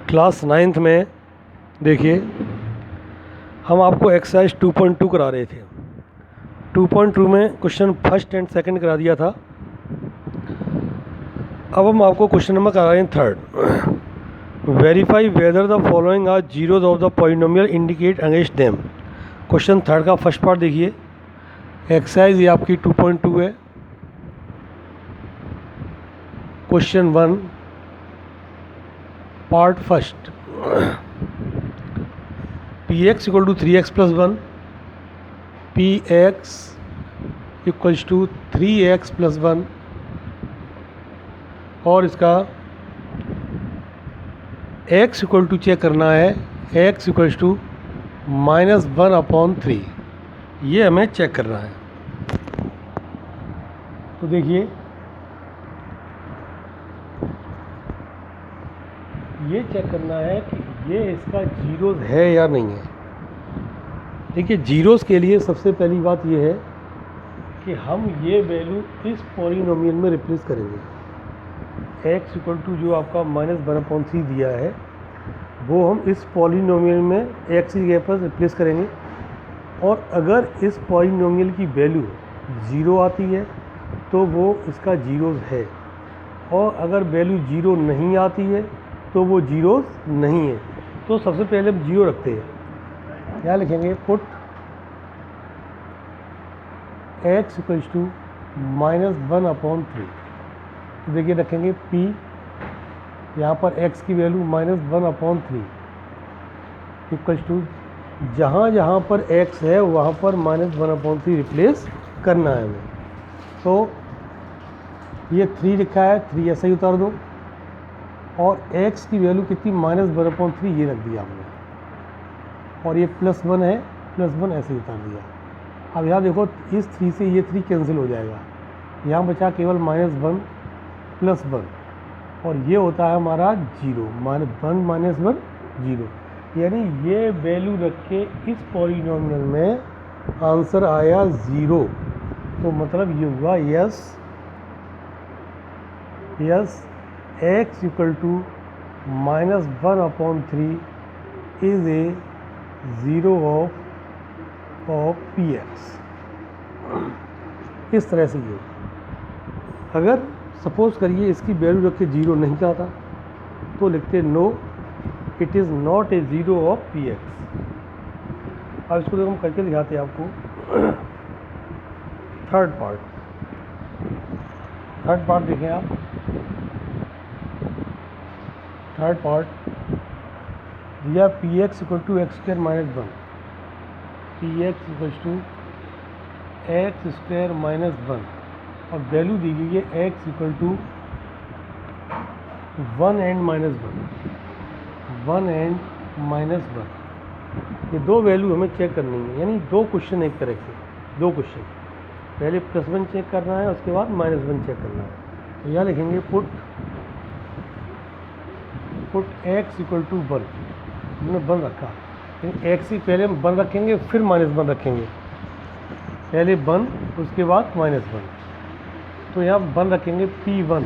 Class 9th में देखिए हम आपको एक्सरसाइज 2.2 करा रहे थे। 2.2 में क्वेश्चन फर्स्ट एंड सेकंड करा दिया था। अब हम आपको क्वेश्चन नंबर करा रहे हैं third. Verify whether the following are zeros of the polynomial indicate against them. Question third का फर्स्ट पार्ट देखिए। एक्सरसाइज ये आपकी 2.2 है। Question 1 part first, P X equal to 3x plus 1, P X equals to 3x plus 1 और इसका x equal to check करना है, x equals to -1/3, ये हमें चेक करना है। तो देखिए ये चेक करना है कि ये इसका जीरोज़ है या नहीं है। देखिए जीरोज़ के लिए सबसे पहली बात ये है कि हम ये वैल्यू इस पॉलिनोमियल में रिप्लेस करेंगे। x इक्वल टू जो आपका -1/3 दिया है वो हम इस पॉलिनोमियल में x की जगह पर रिप्लेस करेंगे। और अगर इस पॉलिनोमियल की वैल्यू 0 आती है तो वो इसका जीरोज़ है, और अगर वैल्यू 0 नहीं आती है तो वो जीरोज़ नहीं है। तो सबसे पहले हम 0 रखते हैं। क्या लिखेंगे? Put x equals to -1/3। तो देखिए रखेंगे p, यहाँ पर x की वैल्यू -1/3 इक्वल्स टू जहाँ जहाँ पर x है वहाँ पर -1/3 रिप्लेस करना है हमें। तो ये 3 लिखा है, 3 ऐसे ही उतार दो, और x की वैल्यू कितनी -1/3 ये रख दिया हमने, और ये +1 है, +1 ऐसे ही उतार दिया। अब यहाँ देखो इस 3 से ये 3 कैंसिल हो जाएगा, यहाँ बचा केवल -1 +1, और ये होता है हमारा 0, -1 - 1 0। यानी ये वैल्यू रख के इस पॉलिनोमियल में आंसर आया 0। तो मतलब ये हुआ yes x equal to -1/3 is a zero of P X. इस तरह से ये, अगर सपोज करिए इसकी वैल्यू रख के 0 नहीं आता तो लिखते no it is not a zero of P X. अब इसको देखो हम करके दिखाते हैं आपको। थर्ड पार्ट देखें आप। थर्ड पार्ट दिया P X equal to x² - 1, P X equal to x² - 1, और वैल्यू दी गई है x इक्वल टू 1 and -1। ये दो वैल्यू हमें चेक करनी है, यानी दो क्वेश्चन एक तरह से, दो क्वेश्चन। पहले +1 चेक करना है, उसके बाद -1 चेक करना है। तो यहाँ लिखेंगे पुट x इक्वल टू 1, हमने 1 रखा, लेकिन x ही पहले हम 1 रखेंगे फिर -1 रखेंगे, पहले 1 उसके बाद -1। तो यहाँ 1 रखेंगे p1,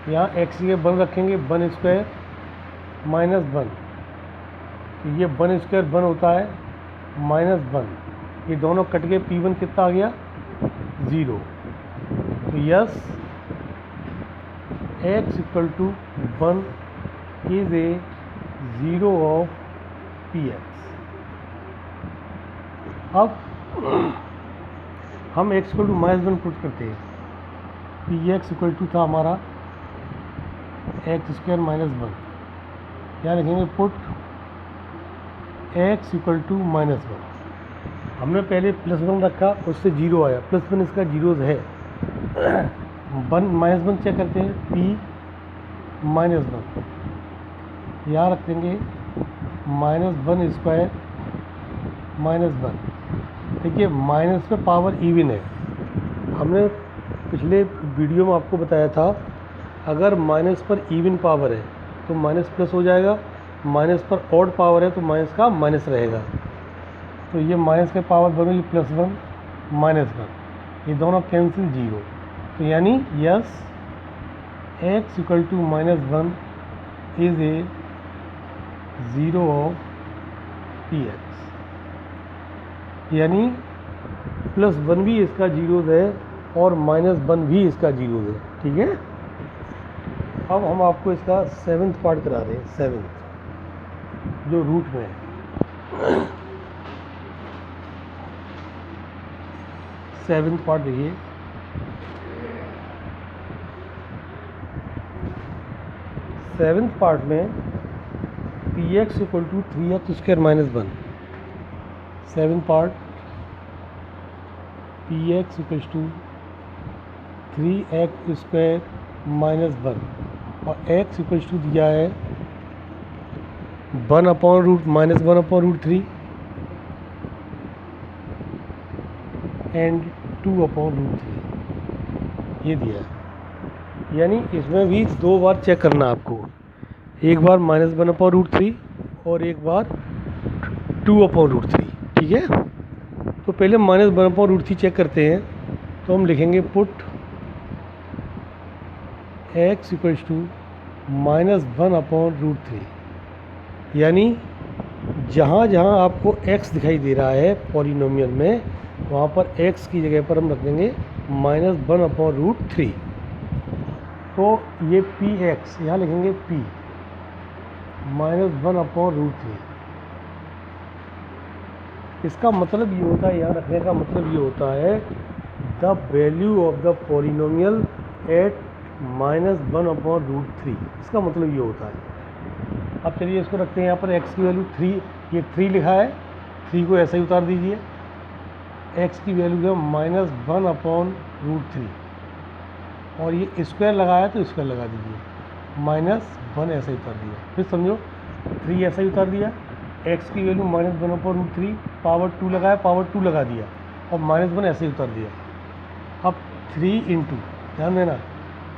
यहाँ x के 1 रखेंगे 1² -1, तो ये 1² 1 होता है -1, ये दोनों कट के p1 कितना आ गया 0। तो yes x equal to 1 is a zero of P X. अब हम x इक्वल टू -1 पुट करते हैं। पी एक्स इक्वल टू था हमारा x² - 1, क्या लिखेंगे? Put x equal to -1। हमने पहले +1 रखा, उससे 0 आया, +1 इसका जीरोज़ है। 1 चेक करते हैं, p -1 यहाँ रख देंगे -1² -1। देखिए माइनस पे पावर इवन है। हमने पिछले वीडियो में आपको बताया था अगर माइनस पर इवन पावर है तो माइनस प्लस हो जाएगा, माइनस पर ऑड पावर है तो माइनस का माइनस रहेगा। तो ये माइनस के पावर बनेगी +1 -1, ये दोनों कैंसिल 0। तो यानी yes x equal to -1 is a zero of P X, यानी +1 भी इसका जीरोज़ है और -1 भी इसका जीरोज़ है। ठीक है, अब हम आपको इसका 7th पार्ट करा रहे हैं। 7th जो रूट में है, 7th पार्ट देखिए। सेवन्थ पार्ट में P X equal to 3x² - 1। 7th part P X equal to 3x² - 1 और x इक्वल टू दिया है 1/√-1/√3 एंड 2/√3 ये दिया है। यानी इसमें भी 2 बार चेक करना आपको, एक बार -1/√3 और एक बार 2/√3। ठीक है, तो पहले -1/√3 चेक करते हैं। तो हम लिखेंगे पुट x इक्वल्स टू -1/√3, यानी जहाँ जहाँ आपको x दिखाई दे रहा है पॉलिनोमियल में, वहाँ पर x की जगह पर हम रख देंगे -1/√3। तो ये पी एक्स यहाँ लिखेंगे p -1/√3। इसका मतलब ये होता है, यहाँ रखने का मतलब ये होता है the value of the polynomial at -1/√3। इसका मतलब ये होता है। अब चलिए इसको रखते हैं यहाँ पर x की वैल्यू 3, ये 3 लिखा है, 3 को ऐसा ही उतार दीजिए। x की वैल्यू है -1/√3 और ये स्क्वायर लगाया तो स्क्वायर लगा दीजिए, -1 ऐसा ही उतार दिया। फिर समझो 3 ऐसा ही उतार दिया, x की वैल्यू -1/√3, पावर 2 लगाया, पावर 2 लगा दिया और -1 ऐसे ही उतार दिया। अब 3 इंटू, ध्यान देना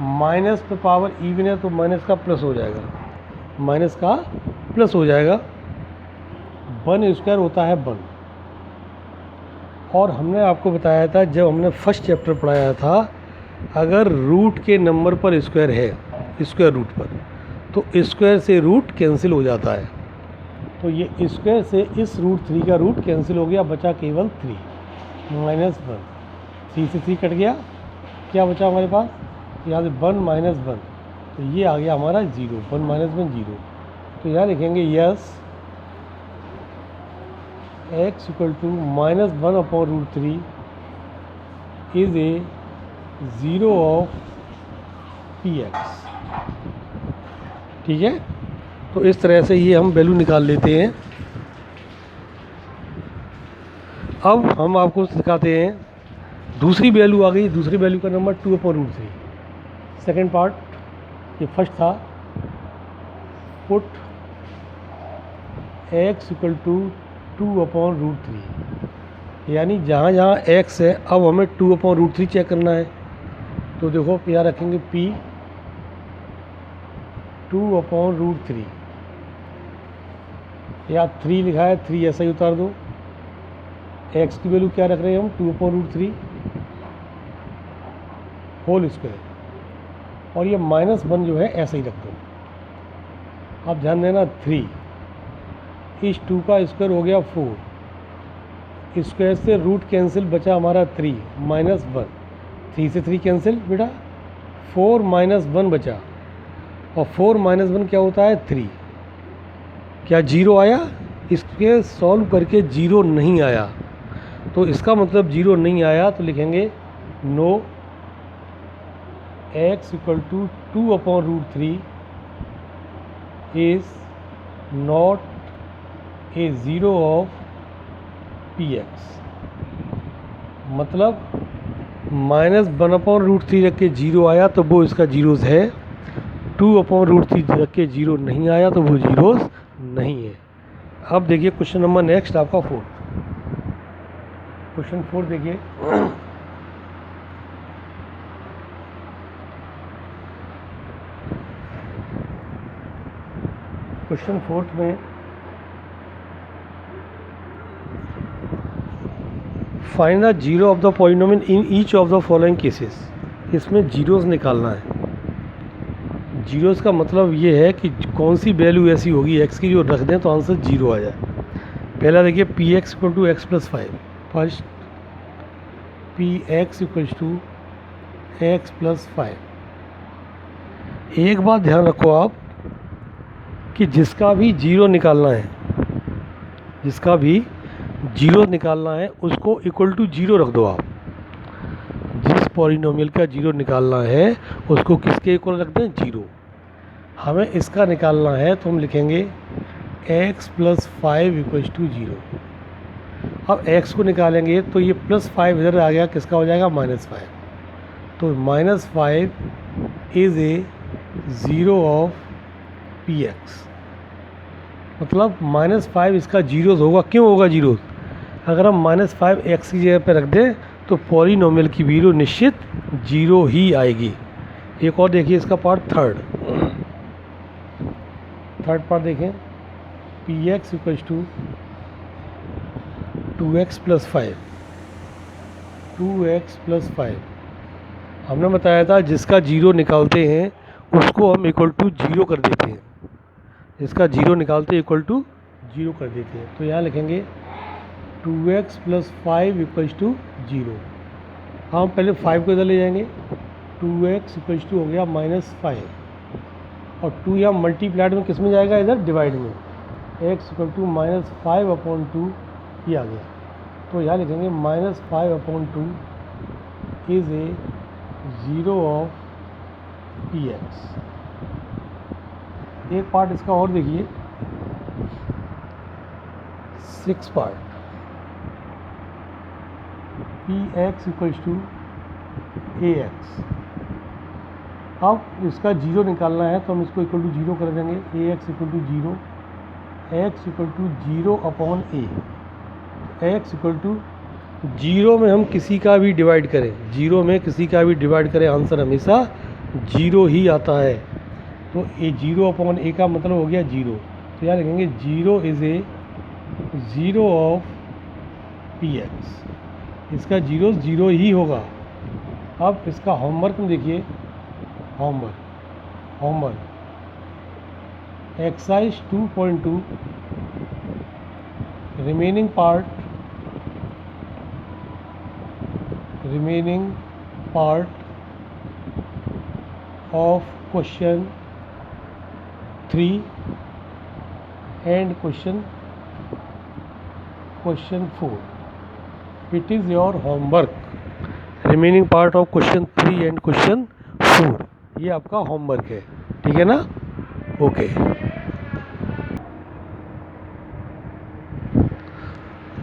माइनस पे पावर इवन है तो माइनस का प्लस हो जाएगा, माइनस का प्लस हो जाएगा। 1 स्क्वायर होता है 1। और हमने आपको बताया था जब हमने फर्स्ट चैप्टर पढ़ाया था, अगर रूट के नंबर पर स्क्वायर है, स्क्वायर रूट पर, तो स्क्वायर से रूट कैंसिल हो जाता है। तो ये स्क्वायर से इस √3 का रूट कैंसिल हो गया, बचा केवल 3 -1। 3 से 3 कट गया, क्या बचा हमारे पास यहाँ से 1 - 1, तो ये आ गया हमारा 0, 1 - 1 0। तो यहाँ लिखेंगे yes x equal to -1/√3 is a zero of P X. ठीक है, तो इस तरह से ये हम वैल्यू निकाल लेते हैं। अब हम आपको सिखाते हैं दूसरी वैल्यू आ गई, दूसरी वैल्यू का नंबर 2/√3। सेकेंड पार्ट, ये फर्स्ट था, पुट x इक्वल टू 2/√3, यानी जहाँ जहाँ x है अब हमें 2/√3 चेक करना है। तो देखो यहाँ रखेंगे p 2/√3, या 3 लिखा है, 3 ऐसा ही उतार दो। x की वैल्यू क्या रख रहे हैं हम 2/√3 होल स्क्वायर, और ये -1 जो है ऐसा ही रख दो। अब ध्यान देना 3 इस 2 का स्क्वायर हो गया 4, स्क्वायर से रूट कैंसिल, बचा हमारा 3 -1, 3 से 3 कैंसिल बेटा, 4 - 1 बचा, और 4 - 1 क्या होता है 3। क्या 0 आया? इसके सॉल्व करके 0 नहीं आया, तो इसका मतलब 0 नहीं आया, तो लिखेंगे no x equal to 2/√3 is not a zero of P X. मतलब -1/√3 रख के 0 आया तो वो इसका जीरोज़ है, 2/√3 रख के 0 नहीं आया तो वो जीरोज़ नहीं है। अब देखिए क्वेश्चन नंबर नेक्स्ट आपका 4। क्वेश्चन 4 देखिए, क्वेश्चन 4 में find the zero of the polynomial in each of the following cases. इसमें जीरोज़ निकालना है। जीरोस का मतलब ये है कि कौन सी वैल्यू ऐसी होगी एक्स की जो रख दें तो आंसर जीरो आ जाए। पहला देखिए P X equal to X plus five. First P X equal to X plus five. एक बात ध्यान रखो आप कि जिसका भी जीरो निकालना है, जिसका भी जीरो निकालना है उसको इक्वल टू जीरो रख दो आप। जिस पॉलिनोमियल का जीरो निकालना है उसको किसके इक्वल रख दें? जीरो। हमें इसका निकालना है तो हम लिखेंगे x plus five equal to zero. अब x को निकालेंगे तो ये प्लस फाइव इधर आ गया, किसका हो जाएगा? Minus five. तो minus five is a zero of P X. मतलब माइनस फाइव इसका जीरोस होगा। क्यों होगा जीरोस? अगर हम माइनस फाइव एक्स की जगह पे रख दें तो पॉलिनोमियल की वैल्यू निश्चित जीरो ही आएगी। एक और देखिए इसका पार्ट थर्ड पार्ट देखें। P X equal to two X plus five. Two X plus five हमने बताया था जिसका जीरो निकालते हैं उसको हम इक्वल टू जीरो कर देते हैं। जिसका जीरो निकालते इक्वल टू जीरो कर देते हैं। तो यहाँ लिखेंगे two X plus five equal to zero. हम पहले फाइव को इधर ले जाएंगे। टू एक्स इक्वल टू हो गया माइनस फाइव और टू यहाँ मल्टीप्लाइड में किस में जाएगा? इधर डिवाइड में। X equal to minus five upon two ये आ गया। तो यहाँ लिखेंगे minus five upon two is a zero of P X. एक पार्ट इसका और देखिए, six part. P X equal to A X. अब इसका जीरो निकालना है तो हम इसको इक्वल टू जीरो कर देंगे। A X equal to zero, X equal to zero upon A. X equal to zero में हम किसी का भी डिवाइड करें, जीरो में किसी का भी डिवाइड करें आंसर हमेशा जीरो ही आता है। तो ए जीरो अपॉन ए का मतलब हो गया जीरो। तो यहाँ लिखेंगे zero is a zero of P x. इसका जीरो ज़ीरो ही होगा। अब इसका होमवर्क में देखिए, homework exercise 2.2 remaining part of question 3 and question 4. It is your homework. Remaining part of question 3 and question 4 ये आपका होमवर्क है, ठीक है ना? ओके।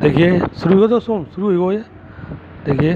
देखिए शुरू हो दोस्तों, शुरू हो गया। देखिए